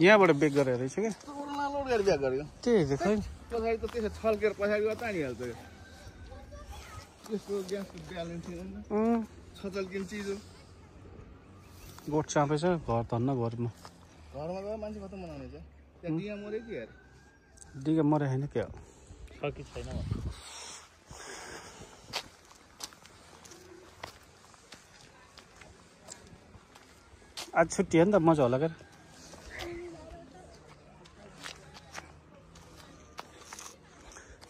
यहाँबाट बेक गरेर रहेछ क्या लोड गरेर ब्याक गर्यो त्यही त खै पछाडि त त्यसो छल्केर पछाडि तानिहाल्छ त्यसको ग्यासको ब्यालेन्स छचल्किने चिज हो गोठ चाँपै छ घर धन्न घरमा घरमा गयो मान्छे खतम बनाउने छ त्यहाँ डिया मऱ्यो कि यार डिगा मरे होइन क्या छ कि छैन आज छुट्टी हो नि त मजा होला क्या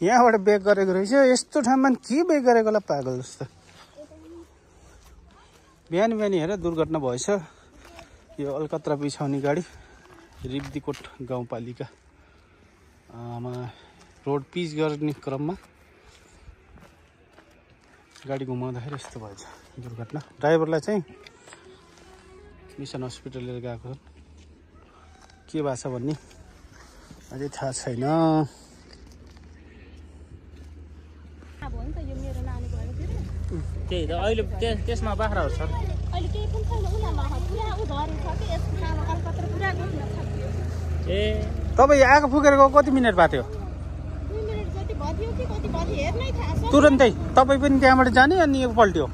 यहाँबाट बेक गरेको रहेछ यस्तो ठाउँमा के बेक गरेको होला पागल जस्तो बिहान हेर दुर्घटना भएछ यो अलकत्रा बिछाउने गाडी रिब्दीकोट गाउँपालिका रोड पिच गर्ने क्रममा गाडी घुमाउँदाखेरि यस्तो भएछ दुर्घटना ड्राइभरलाई चाहिँ मिसन हस्पिटल लिएर गएको के भएको छ भन्ने अझै थाहा छैन त्यही त अहिले त्यसमा बाख्राहरू छ ए तपाईँ आगो फुकेर गएको कति मिनट भएको थियो तुरन्तै तपाईँ पनि त्यहाँबाट जाने अनि यो पल्ट्यो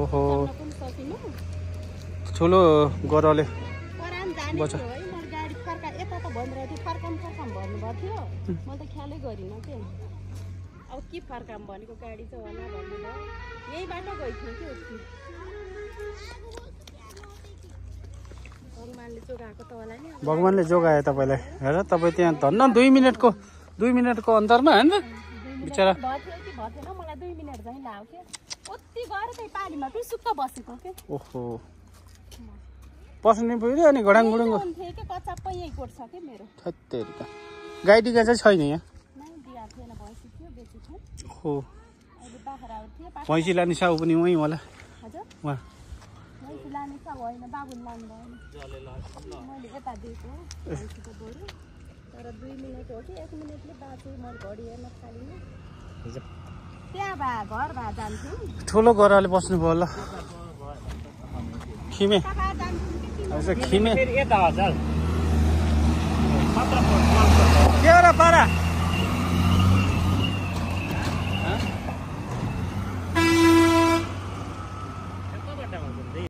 ओहो ठुलो गरले बच्चा अब के फर्काम भनेको गाडी चाहिँ होला भन्नु भयो यही बाटो गइथ्यो कि भगवानले जोगाएको त होला नि भगवानले जोगायो तपाईँलाई हेर तपाईँ त्यहाँ धन्न 2 मिनटको अन्तरमा होइन बिचरा भयो कि भएन मलाई 2 मिनट झैँ लाग्यो के कति गएर त्यही पानीमा पनि सुक्क बसेको के ओहो पस्ने पुग्यो अनि घडाङगुडुङ थिए के कच्चाप्पै यही कोट छ के मेरो थत्तेरिका गाईडिगा चाहिँ छैन यहाँ हो भैँसी लाने साउ पनि उहीँ होला उहाँ ठुलो गराले बस्नुभयो होला खिमे खिमे यता हजुर 17 के हो र पारा